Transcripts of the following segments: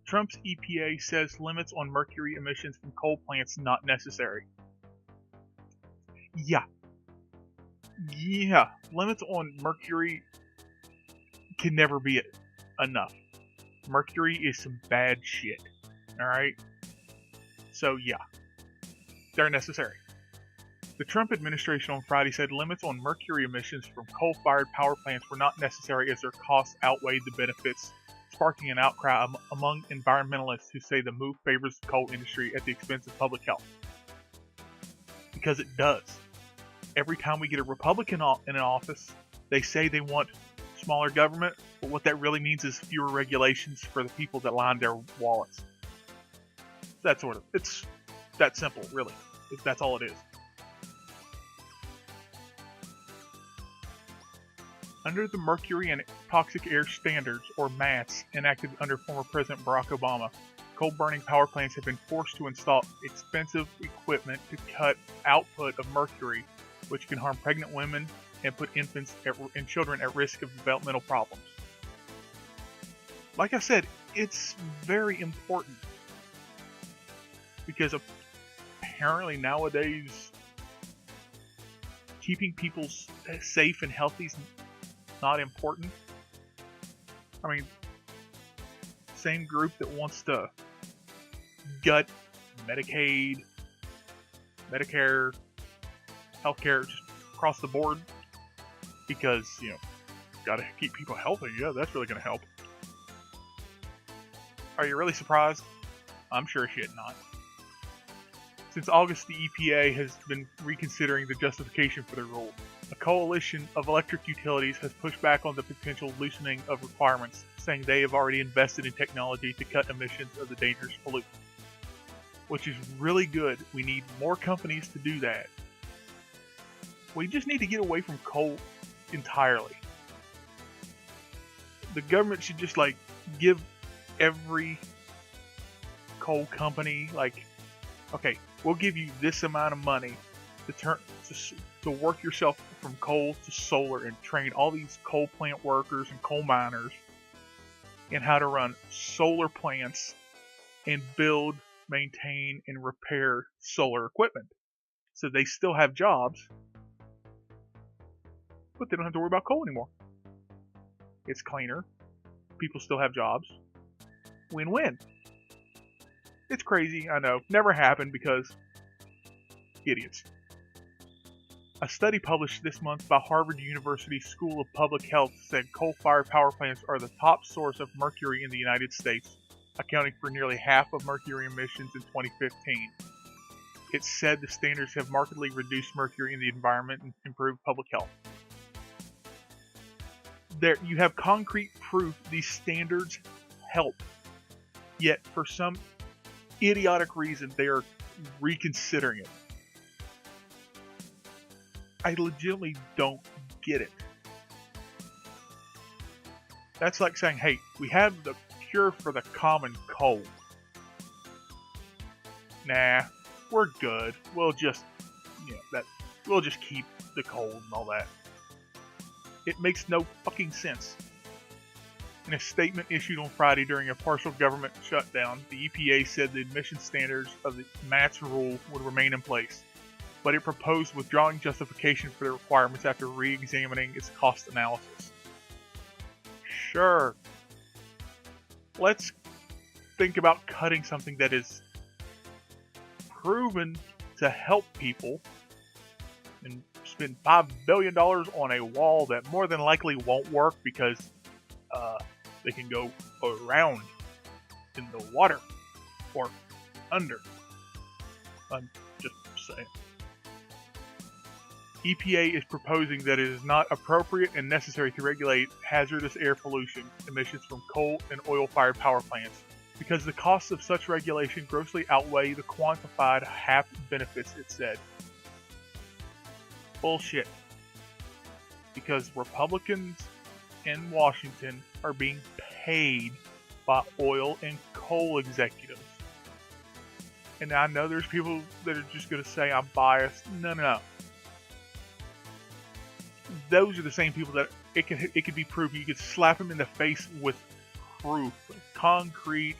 Trump's EPA says limits on mercury emissions from coal plants not necessary. Yeah. Limits on mercury can never be enough. Mercury is some bad shit. Alright? So yeah, they're necessary. The Trump administration on Friday said limits on mercury emissions from coal-fired power plants were not necessary as their costs outweighed the benefits, sparking an outcry among environmentalists who say the move favors the coal industry at the expense of public health. Because it does. Every time we get a Republican in an office, they say they want smaller government, but what that really means is fewer regulations for the people that line their wallets. It's that simple, really. That's all it is. Under the Mercury and Toxic Air Standards, or MATS, enacted under former President Barack Obama, coal-burning power plants have been forced to install expensive equipment to cut output of mercury, which can harm pregnant women and put infants and children at risk of developmental problems. Like I said, it's very important because apparently nowadays keeping people safe and healthy is not important. I mean, same group that wants to gut Medicaid, Medicare, healthcare just across the board because, gotta keep people healthy. Yeah, that's really gonna help. Are you really surprised? I'm sure as shit not. Since August, the EPA has been reconsidering the justification for the rule. A coalition of electric utilities has pushed back on the potential loosening of requirements, saying they have already invested in technology to cut emissions of the dangerous pollutant. Which is really good. We need more companies to do that. We just need to get away from coal entirely. The government should just give every coal company okay, we'll give you this amount of money to work yourself from coal to solar and train all these coal plant workers and coal miners in how to run solar plants and build, maintain, and repair solar equipment. So they still have jobs, but they don't have to worry about coal anymore. It's cleaner. People still have jobs. Win-win. It's crazy, I know. Never happened because idiots. A study published this month by Harvard University School of Public Health said coal-fired power plants are the top source of mercury in the United States, accounting for nearly half of mercury emissions in 2015. It said the standards have markedly reduced mercury in the environment and improved public health. There, you have concrete proof these standards help. Yet, for some idiotic reason, they are reconsidering it. I legitimately don't get it. That's like saying, hey, we have the cure for the common cold. Nah, we're good. We'll just keep the cold and all that. It makes no fucking sense. In a statement issued on Friday during a partial government shutdown, the EPA said the emission standards of the MATS rule would remain in place, but it proposed withdrawing justification for the requirements after re-examining its cost analysis. Sure. Let's think about cutting something that is proven to help people and spend $5 billion on a wall that more than likely won't work because they can go around in the water or under. I'm just saying. EPA is proposing that it is not appropriate and necessary to regulate hazardous air pollution emissions from coal and oil-fired power plants because the costs of such regulation grossly outweigh the quantified HAP benefits, it said. Bullshit. Because Republicans in Washington are being paid by oil and coal executives. And I know there's people that are just going to say I'm biased. No. Those are the same people that it could be proven. You could slap them in the face with proof, concrete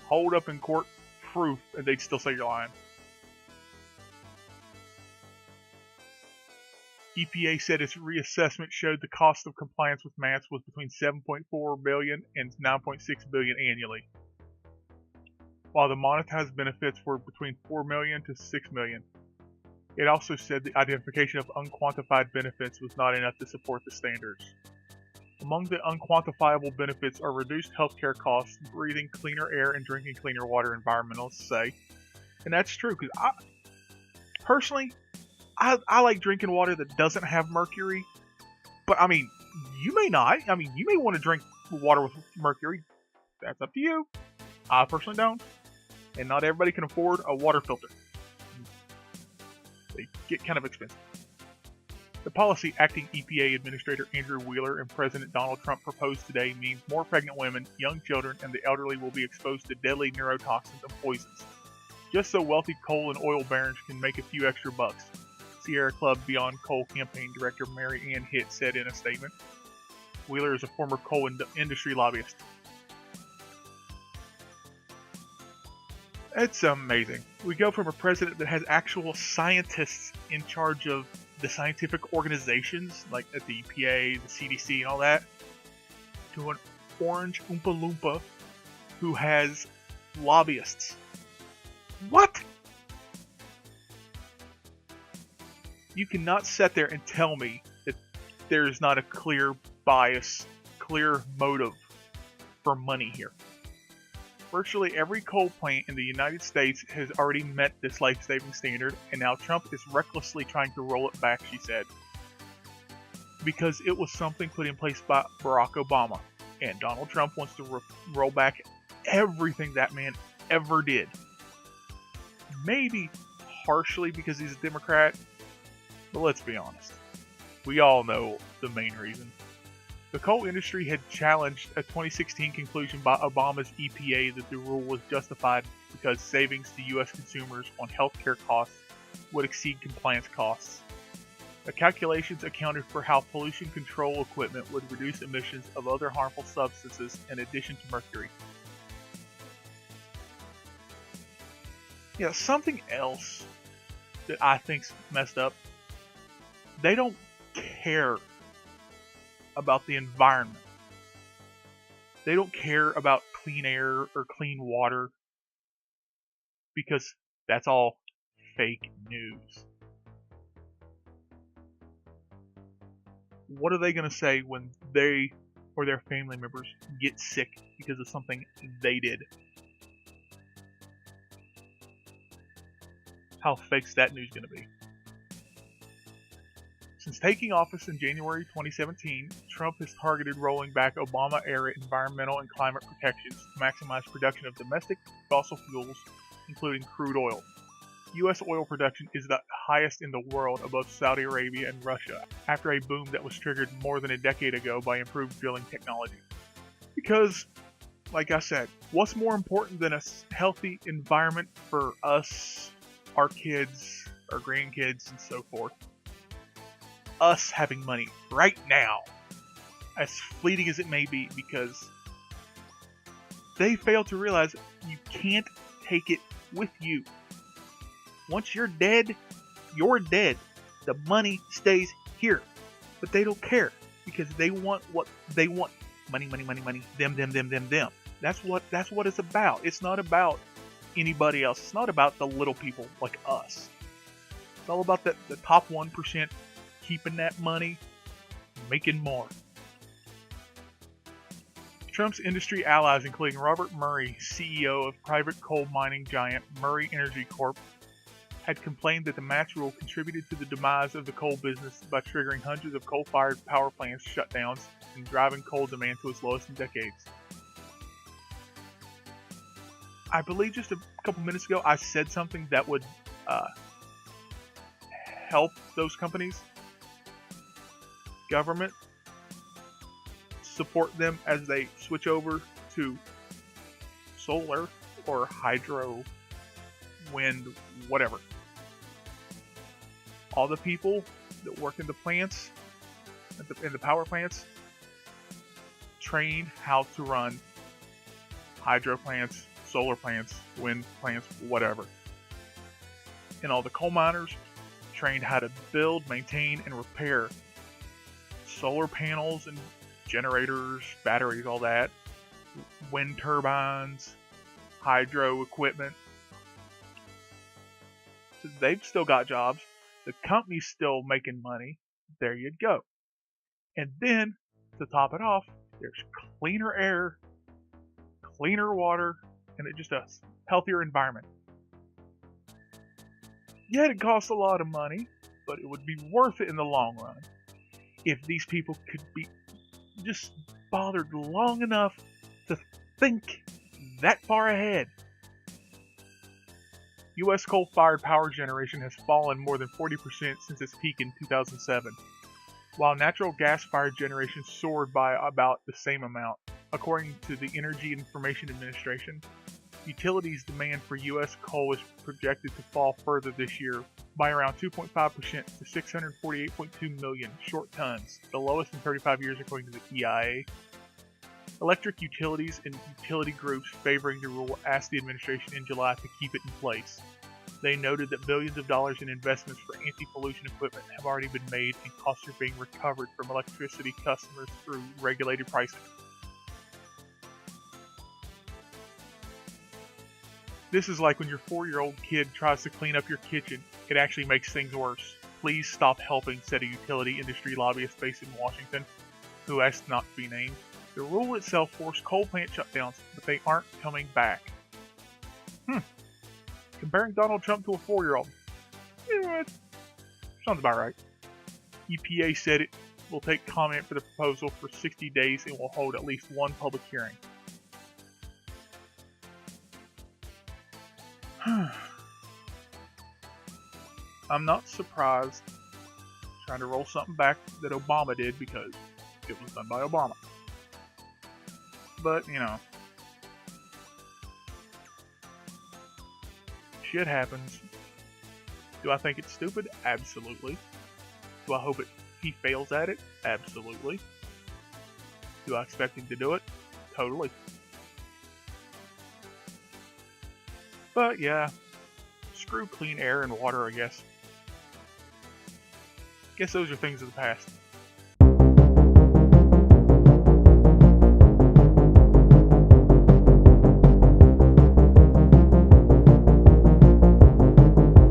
hold up in court proof, and they'd still say you're lying. EPA said its reassessment showed the cost of compliance with MATS was between $7.4 billion and $9.6 billion annually, while the monetized benefits were between $4 million to $6 million. It also said the identification of unquantified benefits was not enough to support the standards. Among the unquantifiable benefits are reduced healthcare costs, breathing cleaner air, and drinking cleaner water, environmentalists say. And that's true, because personally, I like drinking water that doesn't have mercury, but I mean, you may not. I mean, you may want to drink water with mercury. That's up to you. I personally don't, and not everybody can afford a water filter. They get kind of expensive. The policy acting EPA Administrator Andrew Wheeler and President Donald Trump proposed today means more pregnant women, young children, and the elderly will be exposed to deadly neurotoxins and poisons, just so wealthy coal and oil barons can make a few extra bucks, Sierra Club Beyond Coal campaign director Mary Ann Hitt said in a statement. Wheeler is a former coal industry lobbyist. It's amazing. We go from a president that has actual scientists in charge of the scientific organizations, like at the EPA, the CDC, and all that, to an orange Oompa Loompa who has lobbyists. What? You cannot sit there and tell me that there is not a clear bias, clear motive for money here. Virtually every coal plant in the United States has already met this life-saving standard, and now Trump is recklessly trying to roll it back, she said. Because it was something put in place by Barack Obama, and Donald Trump wants to roll back everything that man ever did. Maybe partially because he's a Democrat, but let's be honest. We all know the main reason. The coal industry had challenged a 2016 conclusion by Obama's EPA that the rule was justified because savings to U.S. consumers on healthcare costs would exceed compliance costs. The calculations accounted for how pollution control equipment would reduce emissions of other harmful substances in addition to mercury. Yeah, something else that I think's messed up. They don't care about the environment. They don't care about clean air or clean water because that's all fake news. What are they going to say when they or their family members get sick because of something they did? How fake's that news going to be? Since taking office in January 2017, Trump has targeted rolling back Obama-era environmental and climate protections to maximize production of domestic fossil fuels, including crude oil. U.S. oil production is the highest in the world, above Saudi Arabia and Russia, after a boom that was triggered more than a decade ago by improved drilling technology. Because, like I said, what's more important than a healthy environment for us, our kids, our grandkids, and so forth? Us having money right now, as fleeting as it may be, because they fail to realize you can't take it with you. Once you're dead, you're dead. The money stays here. But they don't care because they want what they want. Money, money, money, money. Them. That's what it's about. It's not about anybody else. It's not about the little people like us. It's all about the top 1% keeping that money, making more. Trump's industry allies, including Robert Murray, CEO of private coal mining giant Murray Energy Corp., had complained that the MATS rule contributed to the demise of the coal business by triggering hundreds of coal-fired power plants shutdowns and driving coal demand to its lowest in decades. I believe just a couple minutes ago I said something that would help those companies. Government, support them as they switch over to solar or hydro, wind, whatever. All the people that work in the plants, in the power plants, train how to run hydro plants solar plants, wind plants, whatever. And all the coal miners trained how to build, maintain, and repair solar panels and generators, batteries, all that, wind turbines, hydro equipment. So they've still got jobs. The company's still making money. There you go. And then, to top it off, there's cleaner air, cleaner water, and just a healthier environment. Yeah, it costs a lot of money, but it would be worth it in the long run if these people could be just bothered long enough to think that far ahead. U.S. coal-fired power generation has fallen more than 40% since its peak in 2007, while natural gas-fired generation soared by about the same amount. According to the Energy Information Administration, utilities demand for U.S. coal is projected to fall further this year by around 2.5% to 648.2 million short tons, the lowest in 35 years according to the EIA. Electric utilities and utility groups favoring the rule asked the administration in July to keep it in place. They noted that billions of dollars in investments for anti-pollution equipment have already been made and costs are being recovered from electricity customers through regulated pricing. This is like when your 4-year-old kid tries to clean up your kitchen. It actually makes things worse. Please stop helping, said a utility industry lobbyist based in Washington, who asked not to be named. The rule itself forced coal plant shutdowns, but they aren't coming back. Comparing Donald Trump to a 4-year-old. Sounds about right. EPA said it will take comment for the proposal for 60 days and will hold at least one public hearing. I'm not surprised trying to roll something back that Obama did because it was done by Obama. But, shit happens. Do I think it's stupid? Absolutely. Do I hope he fails at it? Absolutely. Do I expect him to do it? Totally. But yeah, screw clean air and water, I guess. Guess those are things of the past.